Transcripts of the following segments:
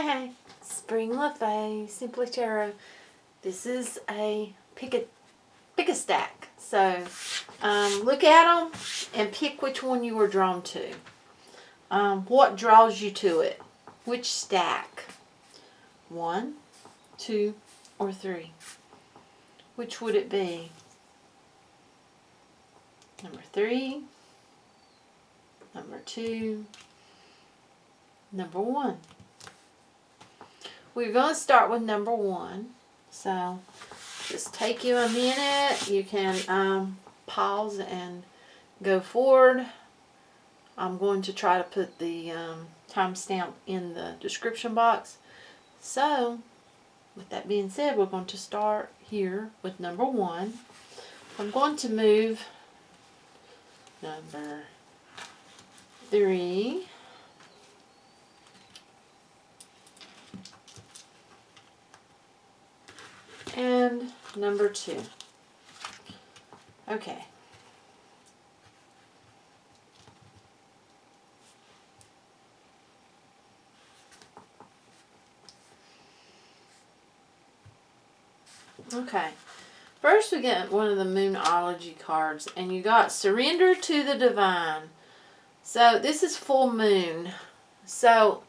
Hey, Spring LaFay, Simply Tarot. This is a pick a stack. So look at them and pick which one you were drawn to. What draws you to it? Which stack? 1, 2, or 3? Which would it be? Number 3, number 2, number 1. We're going to start with number 1. So just take you a minute. You can pause and go forward. I'm going to try to put the timestamp in the description box. So with that being said, we're going to start here with number 1. I'm going to move number 3, and number 2. Okay. Okay. First we get one of the Moonology cards, and you got Surrender to the Divine. So this is full moon. So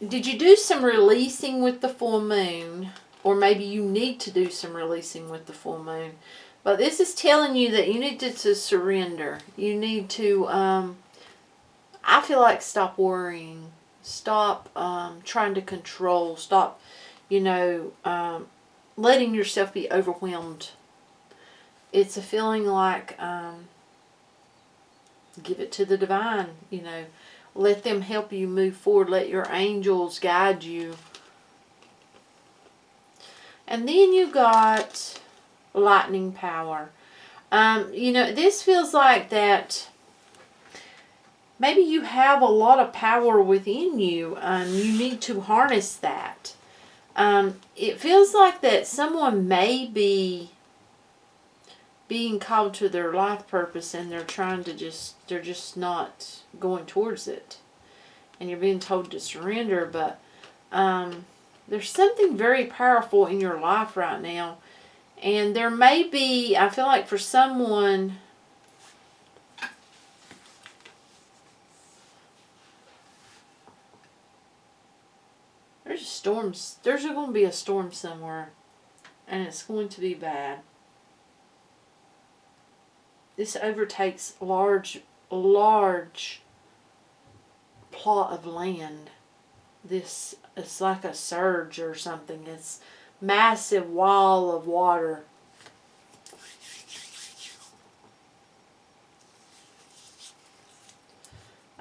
did you do some releasing with the full moon? Or maybe you need to do some releasing with the full moon. But this is telling you that you need to surrender. You need to, I feel like, stop worrying. Stop trying to control. Stop, letting yourself be overwhelmed. It's a feeling like, give it to the divine. Let them help you move forward. Let your angels guide you. And then you got lightning power. This feels like that maybe you have a lot of power within you and you need to harness that. It feels like that someone may be being called to their life purpose and they're just not going towards it. And you're being told to surrender, but there's something very powerful in your life right now. And there may be, I feel like for someone, there's storms. There's going to be a storm somewhere. And it's going to be bad. This overtakes large plot of land. This is like a surge or something. It's massive wall of water.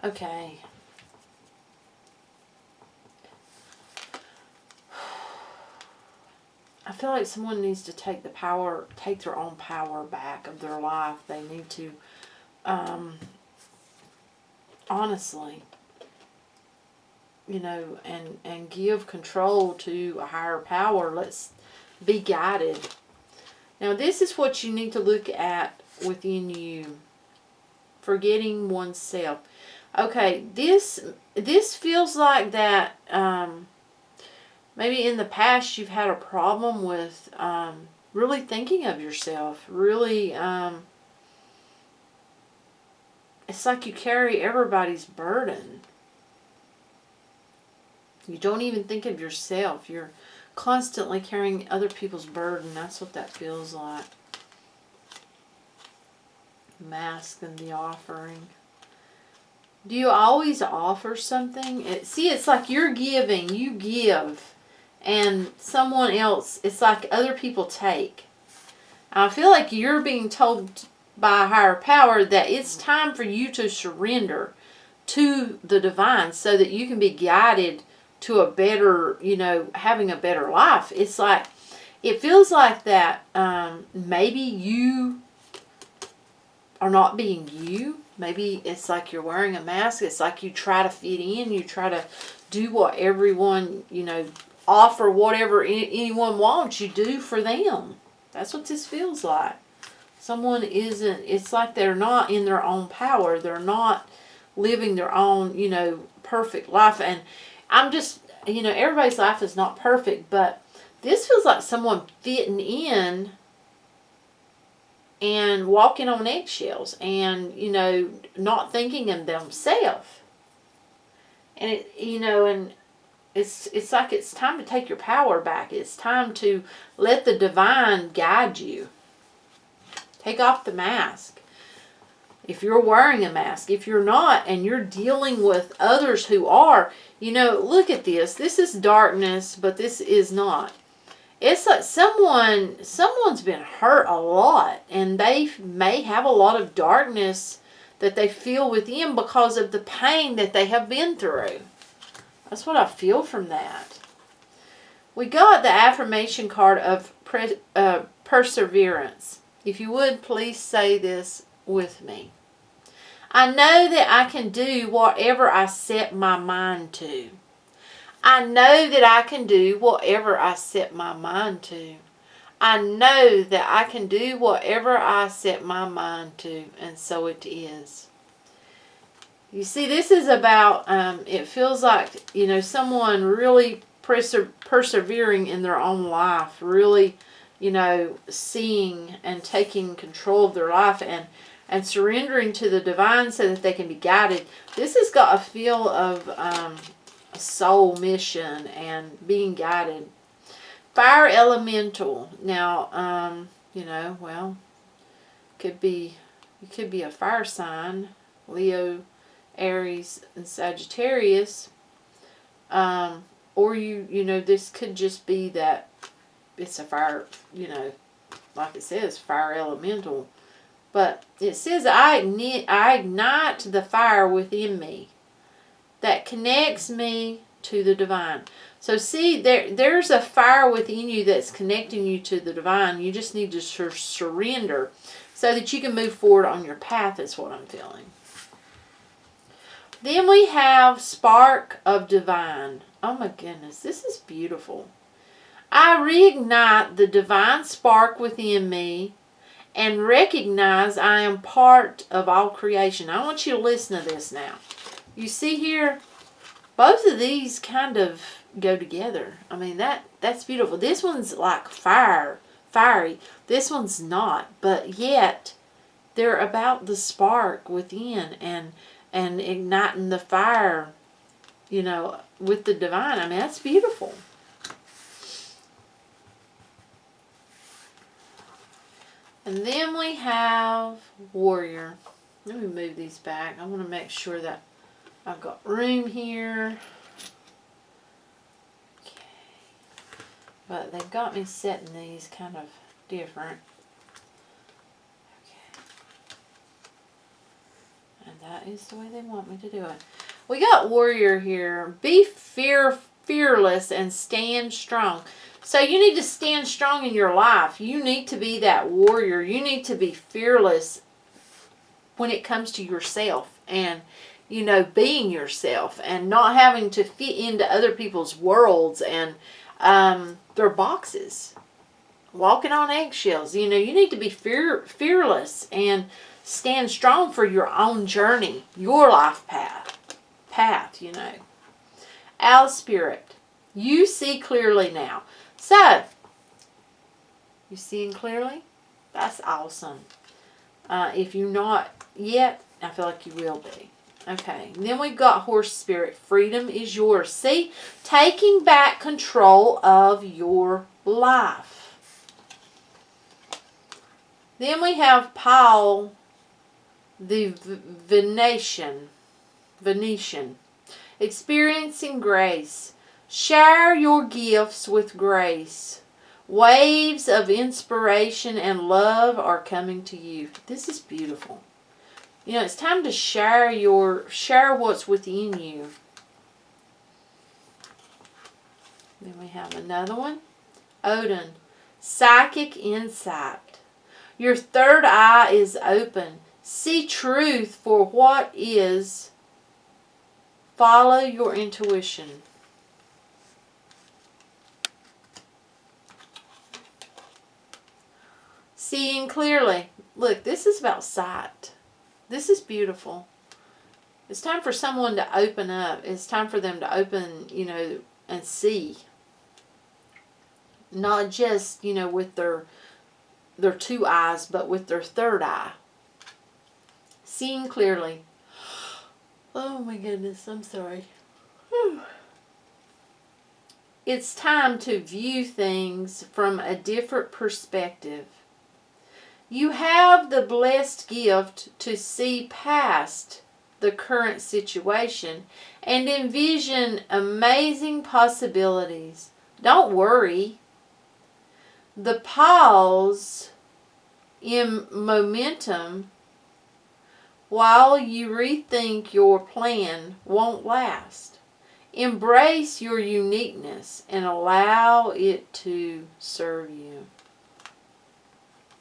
Okay. I feel like someone needs to take their own power back of their life. They need to, honestly, and give control to a higher power. Let's be guided. Now this is what you need to look at within you. Forgetting oneself. Okay, this feels like that maybe in the past you've had a problem with really thinking of yourself. Really, it's like you carry everybody's burden. You don't even think of yourself. You're constantly carrying other people's burden. That's what that feels like. Mask and the offering. Do you always offer something? It's like you're giving. You give. And someone else, it's like other people take. I feel like you're being told by a higher power that it's time for you to surrender to the divine so that you can be guided to a better, having a better life. It's like, it feels like that maybe you are not being you. Maybe it's like you're wearing a mask. It's like you try to fit in. You try to do what everyone, offer whatever anyone wants. You do for them. That's what this feels like. Someone isn't, it's like they're not in their own power. They're not living their own, perfect life. And I'm just, you know, everybody's life is not perfect, but this feels like someone fitting in and walking on eggshells and, you know, not thinking of themselves. And it, you know, and it's like it's time to take your power back. It's time to let the divine guide you. Take off the mask. If you're wearing a mask, if you're not, and you're dealing with others who are, you know, look at this. This is darkness, but this is not. It's like someone's been hurt a lot, and they may have a lot of darkness that they feel within because of the pain that they have been through. That's what I feel from that. We got the affirmation card of perseverance. If you would, please say this with me. I know that I can do whatever I set my mind to. I know that I can do whatever I set my mind to. I know that I can do whatever I set my mind to, and so it is. You see, this is about, it feels like, you know, someone really persevering in their own life, really, you know, seeing and taking control of their life and surrendering to the divine so that they can be guided. This has got a feel of a soul mission and being guided. Fire elemental. Now, you know, well, you could be a fire sign, Leo, Aries, and Sagittarius. Or you know, this could just be that it's a fire, you know, like it says, fire elemental. But it says, I ignite the fire within me that connects me to the divine. So see, there's a fire within you that's connecting you to the divine. You just need to surrender so that you can move forward on your path, is what I'm feeling. Then we have spark of divine. Oh my goodness, this is beautiful. I reignite the divine spark within me and recognize I am part of all creation. I want you to listen to this now. You see here, both of these kind of go together. I mean, that's beautiful. This one's like fiery. This one's not, but yet they're about the spark within and igniting the fire, you know, with the divine. I mean, that's beautiful. And then we have warrior. Let me move these back. I want to make sure that I've got room here. Okay. But they've got me setting these kind of different. Okay. And that is the way they want me to do it. We got warrior here. Be fearless and stand strong. So you need to stand strong in your life. You need to be that warrior. You need to be fearless when it comes to yourself and, you know, being yourself and not having to fit into other people's worlds and their boxes. Walking on eggshells. You know, you need to be fearless and stand strong for your own journey, your life path, you know. Owl spirit. You see clearly now. So, you seeing clearly? That's awesome. If you're not yet, I feel like you will be. Okay, and then we've got horse spirit. Freedom is yours. See? Taking back control of your life. Then we have Paul, the Venetian. Experiencing grace. Share your gifts with grace. Waves of inspiration and love are coming to you. This is beautiful. You know, it's time to share what's within you. Then we have another one. Odin. Psychic insight. Your third eye is open. See truth for what is. Follow your intuition. Seeing clearly. Look, this is about sight. This is beautiful. It's time for someone to open up. It's time for them to open, you know, and see. Not just, with their two eyes, but with their third eye. Seeing clearly. Oh my goodness, I'm sorry. Whew. It's time to view things from a different perspective. You have the blessed gift to see past the current situation and envision amazing possibilities. Don't worry. The pause in momentum while you rethink your plan won't last. Embrace your uniqueness and allow it to serve you.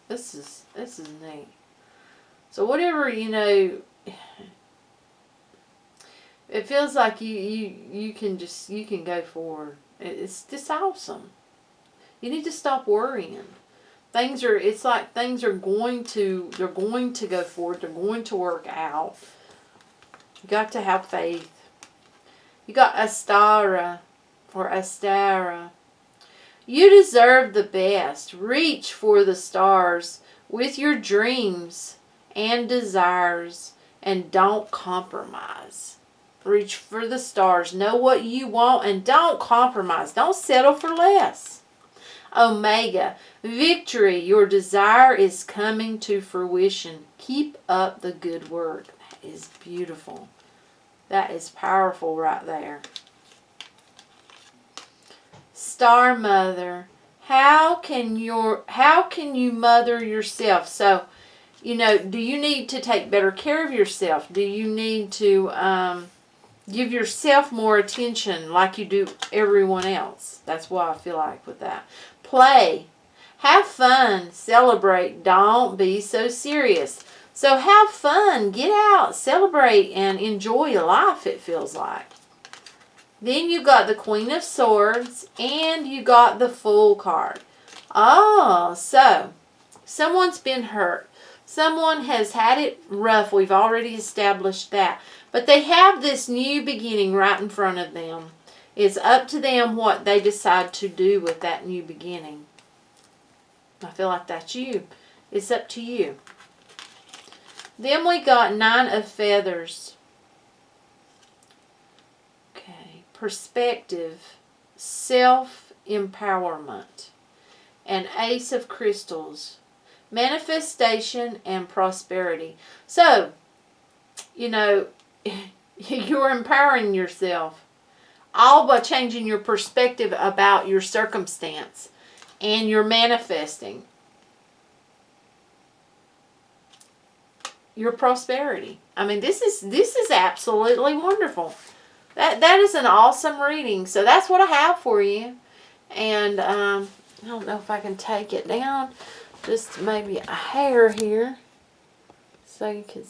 This is neat. So whatever, it feels like you can go forward. It's just awesome. You need to stop worrying. It's like things are going to go forward. They're going to work out. You got to have faith. You got Astara or Astara. You deserve the best. Reach for the stars with your dreams and desires and don't compromise. Reach for the stars. Know what you want and don't compromise. Don't settle for less. Omega, victory, your desire is coming to fruition. Keep up the good work. That is beautiful. That is powerful right there. Star Mother, how can you mother yourself? So, do you need to take better care of yourself? Do you need to give yourself more attention like you do everyone else? That's what I feel like with that. Play. Have fun. Celebrate. Don't be so serious. So have fun. Get out. Celebrate and enjoy your life, it feels like. Then you got the Queen of Swords and you got the Fool card. Oh, so someone's been hurt. Someone has had it rough. We've already established that. But they have this new beginning right in front of them. It's up to them what they decide to do with that new beginning. I feel like that's you. It's up to you. Then we got 9 of Feathers. Okay. Perspective. Self-empowerment. And Ace of Crystals. Manifestation and prosperity. So, you're empowering yourself. All by changing your perspective about your circumstance. And you're manifesting your prosperity. I mean, this is absolutely wonderful. That is an awesome reading. So that's what I have for you. And I don't know if I can take it down. Just maybe a hair here. So you can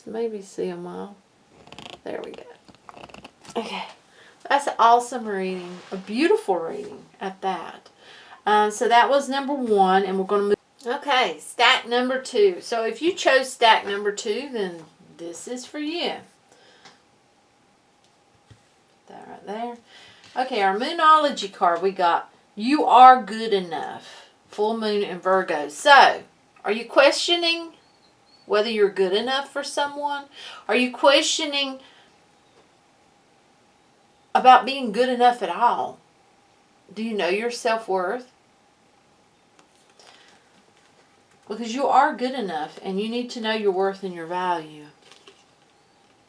maybe see them all. There we go. Okay. That's an awesome reading. A beautiful reading at that. So that was number 1. And we're going to move. Okay. Stack number 2. So if you chose stack number 2, then this is for you. Put that right there. Okay. Our Moonology card. We got You Are Good Enough. Full Moon in Virgo. So, are you questioning whether you're good enough for someone? Are you questioning about being good enough at all? Do you know your self-worth? Because you are good enough and you need to know your worth and your value.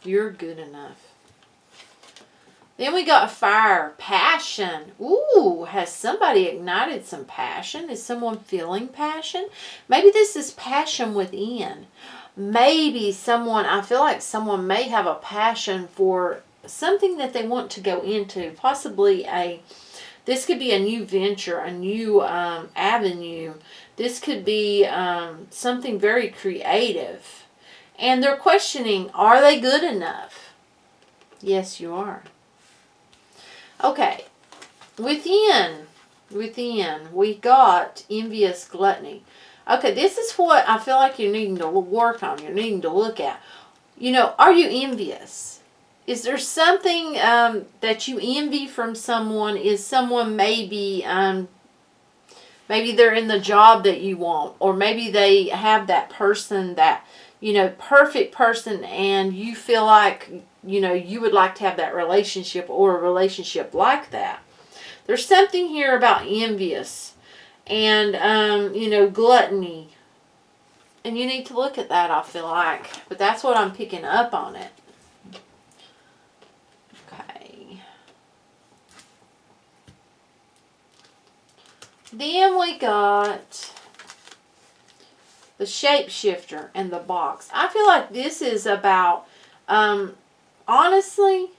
You're good enough. Then we got fire, passion. Ooh, has somebody ignited some passion? Is someone feeling passion? Maybe this is passion within. Maybe I feel like someone may have a passion for something that they want to go into. Possibly this could be a new venture, a new avenue. This could be something very creative. And they're questioning, are they good enough? Yes, you are. Okay, within, we got envious gluttony. Okay, this is what I feel like you're needing to work on. You're needing to look at. Are you envious? Is there something that you envy from someone? Is someone maybe maybe they're in the job that you want, or maybe they have that person that, perfect person, and you feel like, you would like to have that relationship or a relationship like that. There's something here about envious and, gluttony. And you need to look at that, I feel like. But that's what I'm picking up on it. Okay. Then we got the shapeshifter and the box. I feel like this is about, honestly,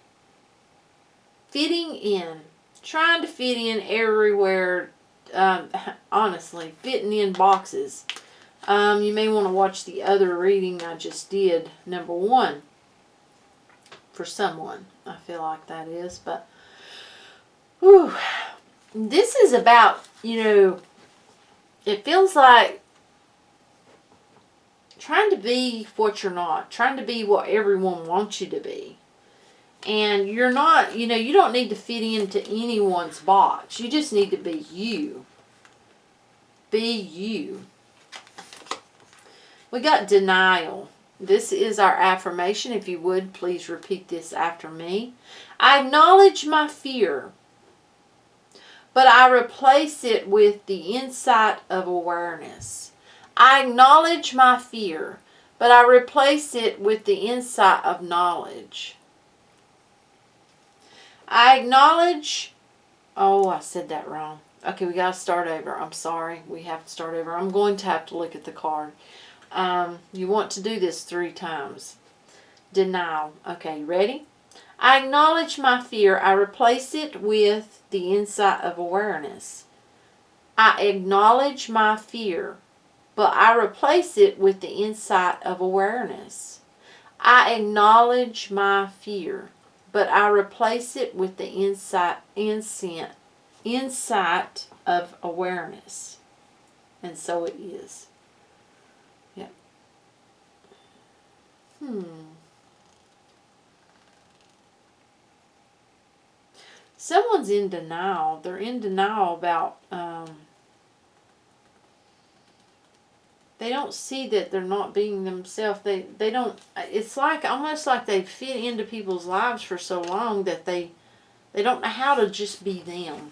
fitting in. Trying to fit in everywhere. Honestly, fitting in boxes. You may want to watch the other reading I just did, number 1. For someone, I feel like that is. But, whew, this is about, it feels like trying to be what you're not. Trying to be what everyone wants you to be. And you're not, you don't need to fit into anyone's box. You just need to be you. Be you. We got denial. This is our affirmation. If you would, please repeat this after me. I acknowledge my fear, but I replace it with the insight of awareness. I acknowledge my fear, but I replace it with the insight of knowledge. I acknowledge... Oh, I said that wrong. Okay, we got to start over. I'm sorry. We have to start over. I'm going to have to look at the card. You want to do this 3 times. Denial. Okay, ready? I acknowledge my fear. I replace it with the insight of awareness. I acknowledge my fear, but I replace it with the insight of awareness. I acknowledge my fear, but I replace it with the insight of awareness. And so it is. Yep. Someone's in denial. They're in denial about, they don't see that they're not being themselves. They don't, it's like, almost like they fit into people's lives for so long that they don't know how to just be them.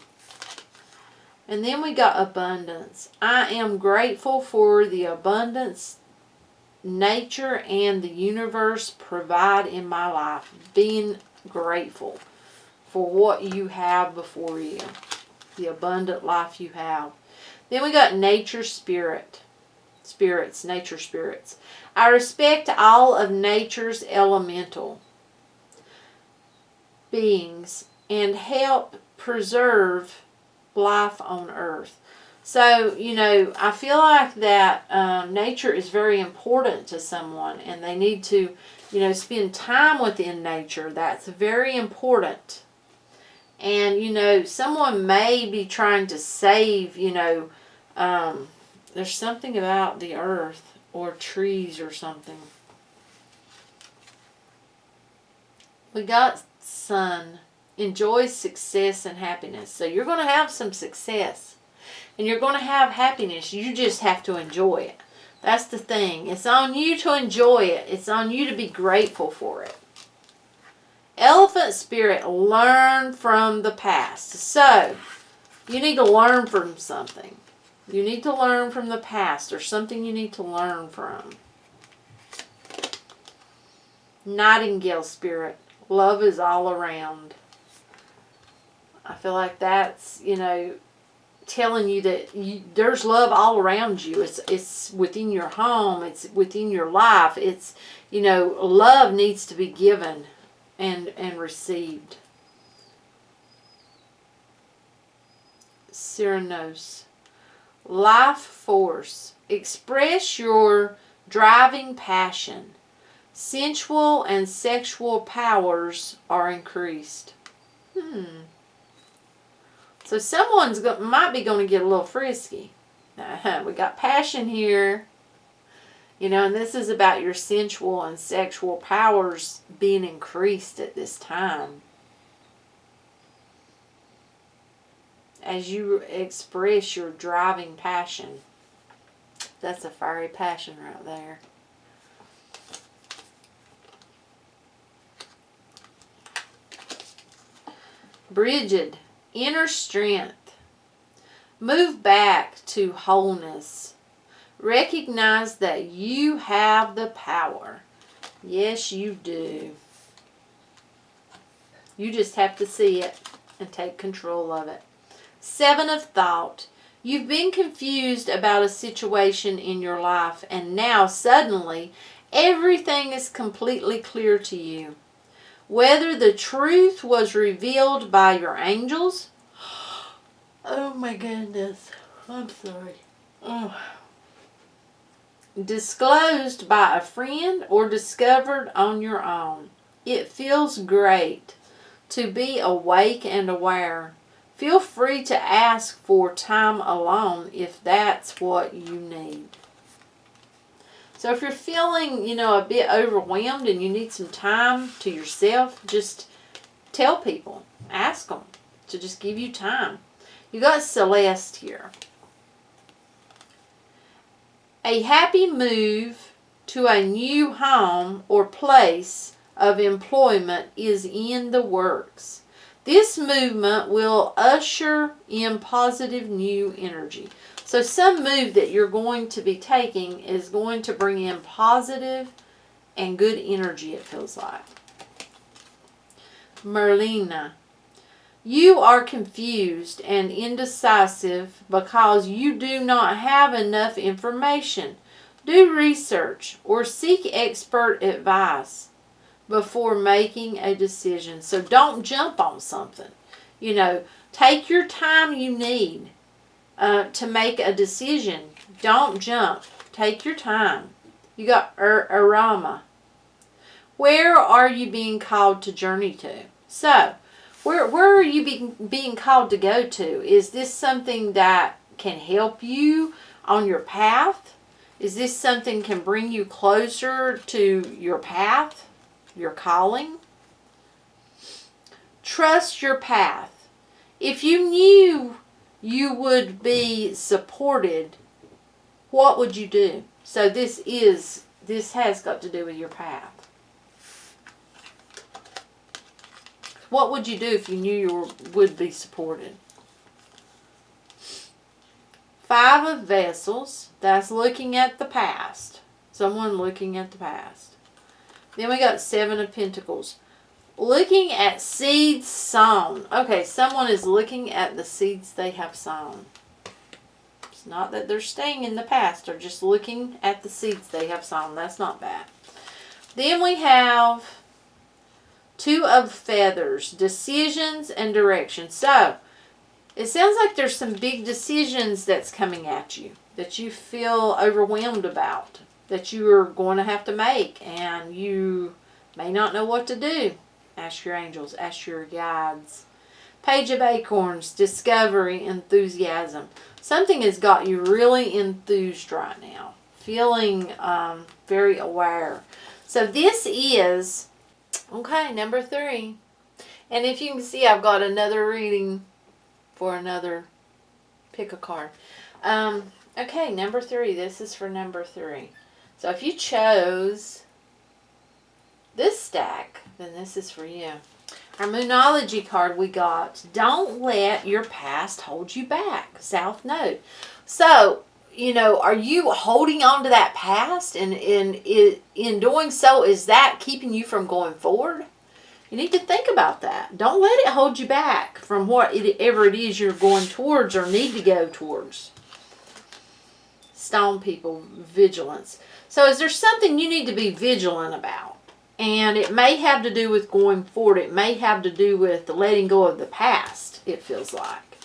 And then we got abundance. I am grateful for the abundance nature and the universe provide in my life. Being grateful for what you have before you. The abundant life you have. Then we got nature spirit. Nature spirits. I respect all of nature's elemental beings and help preserve life on earth. So, I feel like that nature is very important to someone, and they need to, spend time within nature. That's very important. And, someone may be trying to save, there's something about the earth or trees or something. We got sun. Enjoy success and happiness. So you're going to have some success. And you're going to have happiness. You just have to enjoy it. That's the thing. It's on you to enjoy it. It's on you to be grateful for it. Elephant spirit, learn from the past. So, you need to learn from something. You need to learn from the past. There's something you need to learn from. Nightingale spirit, love is all around. I feel like that's, telling you that there's love all around you. It's within your home. It's within your life. It's, love needs to be given and received. Cyranos. Life force. Express your driving passion. Sensual and sexual powers are increased. So someone's might be going to get a little frisky. We got passion here. You know, and this is about your sensual and sexual powers being increased at this time. As you express your driving passion. That's a fiery passion right there. Bridget, inner strength. Move back to wholeness. Recognize that you have the power. Yes, you do. You just have to see it and take control of it. 7 of thought. You've been confused about a situation in your life, and now suddenly everything is completely clear to you. Whether the truth was revealed by your angels. Oh my goodness. I'm sorry. Oh. Disclosed by a friend or discovered on your own. It feels great to be awake and aware. Feel free to ask for time alone if that's what you need. So if you're feeling, a bit overwhelmed and you need some time to yourself, just tell people. Ask them to just give you time. You got Celeste here. A happy move to a new home or place of employment is in the works. This movement will usher in positive new energy. So some move that you're going to be taking is going to bring in positive and good energy, it feels like. Merlina, you are confused and indecisive because you do not have enough information. Do research or seek expert advice before making a decision. So don't jump on something. Take your time you need to make a decision. Don't jump. Take your time. You got Arama. Where are you being called to journey to? So, where are you being called to go to? Is this something that can help you on your path? Is this something can bring you closer to your path? Your calling? Trust your path. If you knew you would be supported, what would you do? So this has got to do with your path. What would you do if you knew you would be supported? 5 of Vessels. That's looking at the past. Someone looking at the past. Then we got 7 of Pentacles. Looking at seeds sown. Okay, someone is looking at the seeds they have sown. It's not that they're staying in the past. They're just looking at the seeds they have sown. That's not bad. Then we have 2 of Feathers. Decisions and direction. So, it sounds like there's some big decisions that's coming at you. That you feel overwhelmed about. That you are going to have to make, and you may not know what to do. Ask your angels, ask your guides. Page of Acorns, discovery, enthusiasm. Something has got you really enthused right now. Feeling very aware. So this is, number 3. And if you can see, I've got another reading for another, pick a card. Number 3. This is for number 3. So if you chose this stack, then this is for you. Our Moonology card we got, don't let your past hold you back. South Node. So, are you holding on to that past? And in doing so, is that keeping you from going forward? You need to think about that. Don't let it hold you back from whatever it is you're going towards or need to go towards. Stone people, vigilance. So is there something you need to be vigilant about? And it may have to do with going forward. It may have to do with letting go of the past, it feels like.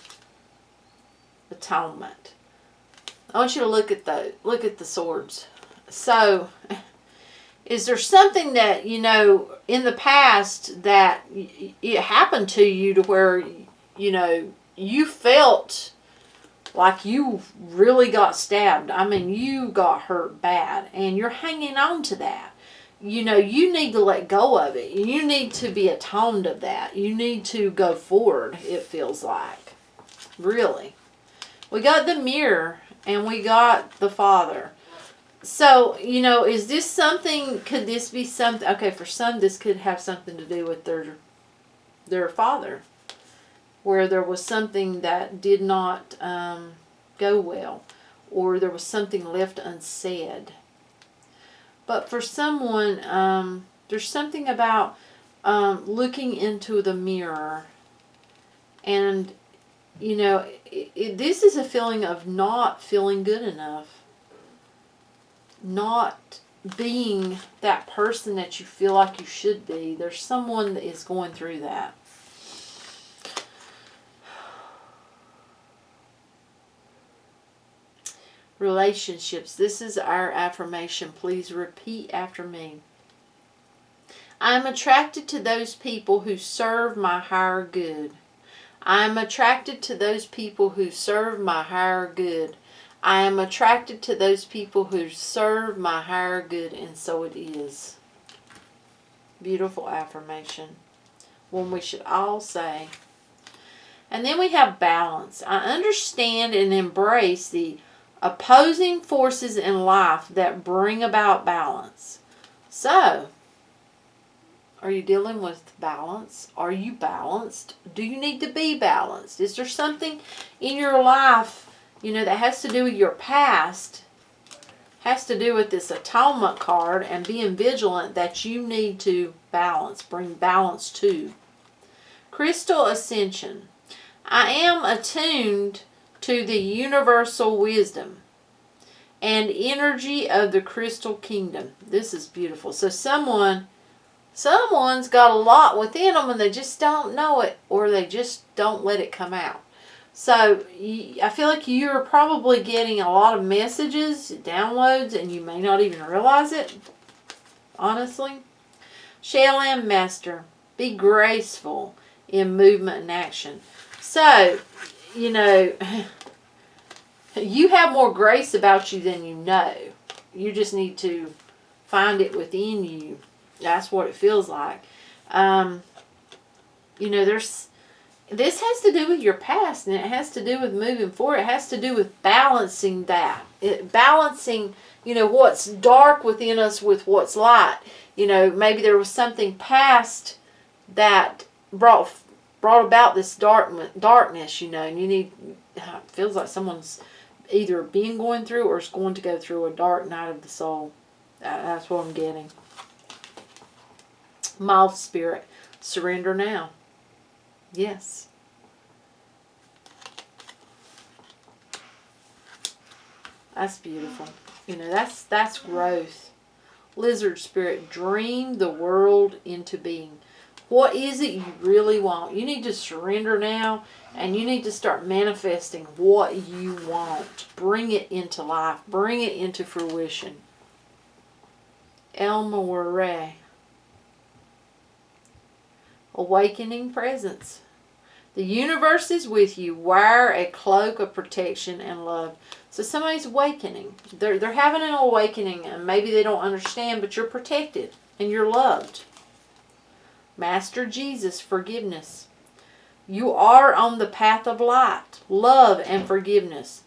Atonement. I want you to look at the swords. So, is there something that, in the past that it happened to you to where, you felt like you really got stabbed. I mean, you got hurt bad, and you're hanging on to that. You know, you need to let go of it. You need to be atoned of that. You need to go forward, it feels like. Really. We got the mirror, and we got the Father. So, you know, is this something, could this be something, okay, for some this could have something to do with their father, where there was something that did not go well, or there was something left unsaid. But for someone, there's something about looking into the mirror, and, you know, this is a feeling of not feeling good enough. Not being that person that you feel like you should be. There's someone that is going through that. Relationships. This is our affirmation. Please repeat after me. I am attracted to those people who serve my higher good. I am attracted to those people who serve my higher good. I am attracted to those people who serve my higher good, and so it is. Beautiful affirmation. One we should all say. And then we have balance. I understand and embrace the opposing forces in life that bring about balance. So, are you dealing with balance? Are you balanced? Do you need to be balanced? Is there something in your life, you know, that has to do with your past, has to do with this atonement card and being vigilant that you need to balance, bring balance to? Crystal Ascension. I am attuned to the universal wisdom and energy of the crystal kingdom. This is beautiful. So someone's got a lot within them and they just don't know it, or they just don't let it come out. So I feel like you're probably getting a lot of messages, downloads, and you may not even realize it, honestly. Shaolin Master, be graceful in movement and action. So, you know, you have more grace about you than you know. You just need to find it within you. That's what it feels like. You know, this has to do with your past, and it has to do with moving forward. It has to do with balancing that. Balancing, you know, what's dark within us with what's light. You know, maybe there was something past that brought about this darkness, you know, and you need, it feels like someone's either been going through or is going to go through a dark night of the soul. That's what I'm getting. Moth Spirit, surrender now. Yes. That's beautiful. You know, that's growth. Lizard Spirit, dream the world into being. What is it you really want? You need to surrender now, and you need to start manifesting what you want. Bring it into life. Bring it into fruition. LENOIR. Awakening presence. The universe is with you. Wear a cloak of protection and love. So somebody's awakening. They're having an awakening, and maybe they don't understand, but you're protected and you're loved. Master Jesus, forgiveness. You are on the path of light, love, and forgiveness.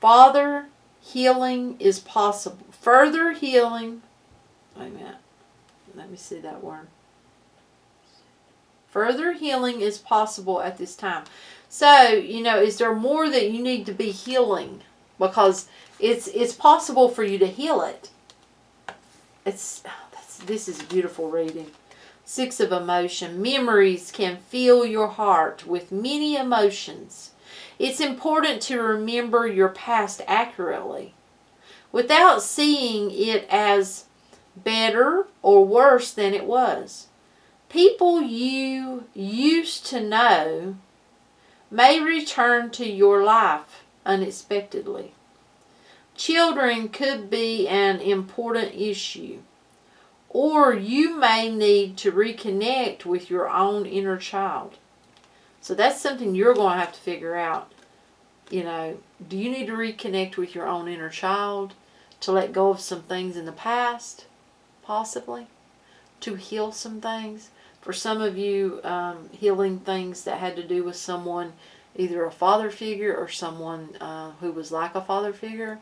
Father, healing is possible. Further healing. Wait a minute. Let me see that word. Further healing is possible at this time. So, you know, is there more that you need to be healing? Because it's possible for you to heal it. This is beautiful reading. 6 of emotion. Memories can fill your heart with many emotions. It's important to remember your past accurately, without seeing it as better or worse than it was. People you used to know may return to your life unexpectedly. Children could be an important issue, or you may need to reconnect with your own inner child. So that's something you're going to have to figure out. You know, do you need to reconnect with your own inner child to let go of some things in the past, possibly, to heal some things? For some of you, healing things that had to do with someone, either a father figure or someone who was like a father figure.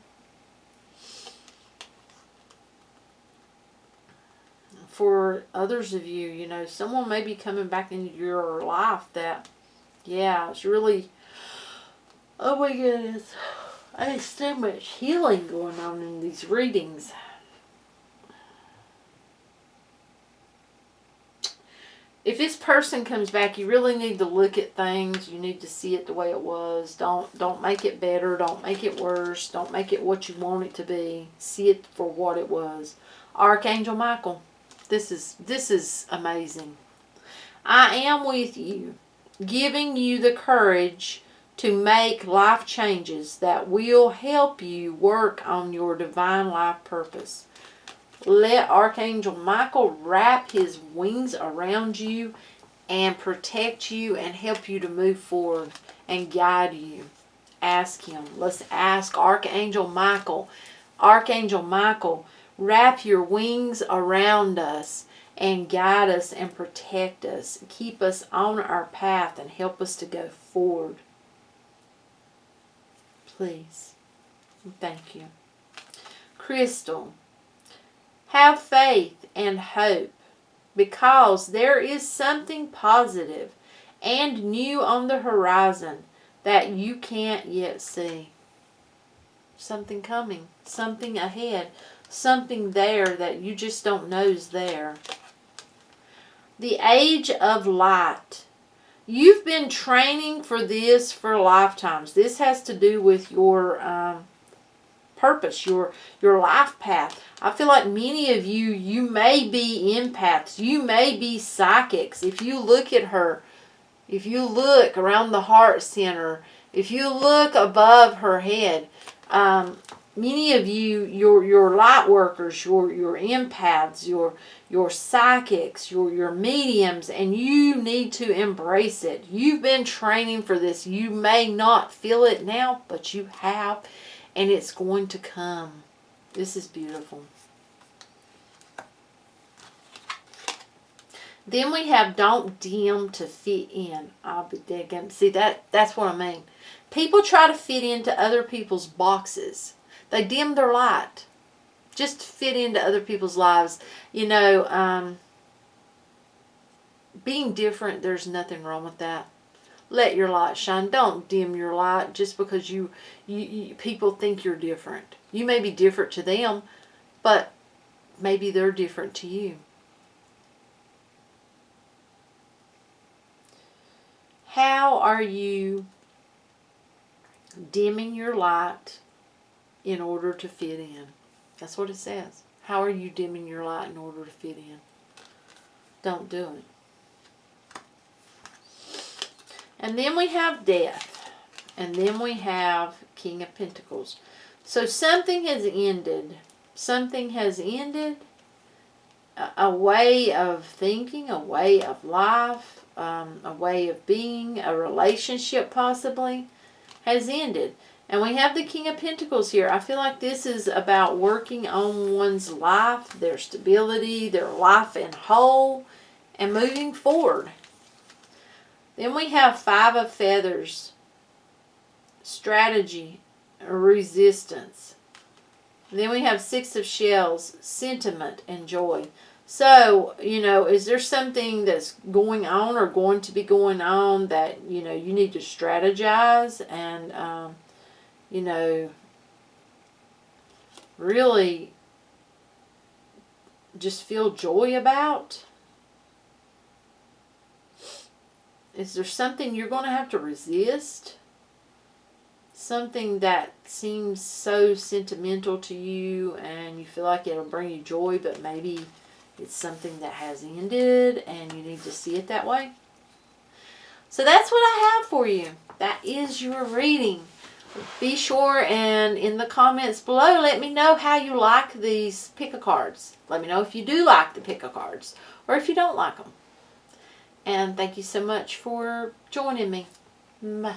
For others of you, you know, someone may be coming back into your life that, yeah, it's really, oh my goodness, there's so much healing going on in these readings. If this person comes back, you really need to look at things. You need to see it the way it was. Don't make it better. Don't make it worse. Don't make it what you want it to be. See it for what it was. Archangel Michael, this is amazing. I am with you, giving you the courage to make life changes that will help you work on your divine life purpose. Let Archangel Michael wrap his wings around you and protect you and help you to move forward and guide you. Ask him. Let's ask Archangel Michael. Archangel Michael, wrap your wings around us and guide us and protect us. Keep us on our path and help us to go forward. Please. Thank you. Crystal, have faith and hope, because there is something positive and new on the horizon that you can't yet see. Something coming, something ahead, something there that you just don't know is there. The age of light. You've been training for this for lifetimes. This has to do with your purpose, your life path. I feel like many of you, you may be empaths. You may be psychics. If you look at her, if you look around the heart center, if you look above her head, many of you, your light workers, your empaths, your psychics, your mediums, and you need to embrace it. You've been training for this. You may not feel it now, but you have, and it's going to come. This is beautiful. Then we have don't dim to fit in. I'll be digging. See, that's what I mean. People try to fit into other people's boxes. They dim their light just to fit into other people's lives. You know, being different, there's nothing wrong with that. Let your light shine. Don't dim your light just because you people think you're different. You may be different to them, but maybe they're different to you. How are you dimming your light in order to fit in? That's what it says. How are you dimming your light in order to fit in? Don't do it. And then we have death. And then we have King of Pentacles. So something has ended. Something has ended. A way of thinking, a way of life, a way of being, a relationship possibly has ended. And we have the King of Pentacles here. I feel like this is about working on one's life, their stability, their life in whole, and moving forward. Then we have Five of Feathers, strategy, resistance. Then we have Six of Shells, sentiment and joy. So, you know, is there something that's going on or going to be going on that, you know, you need to strategize and, you know, really just feel joy about? Is there something you're going to have to resist? Something that seems so sentimental to you and you feel like it'll bring you joy, but maybe it's something that has ended and you need to see it that way? So that's what I have for you. That is your reading. Be sure and in the comments below, let me know how you like these pick-a-cards. Let me know if you do like the pick-a-cards or if you don't like them. And thank you so much for joining me. Bye.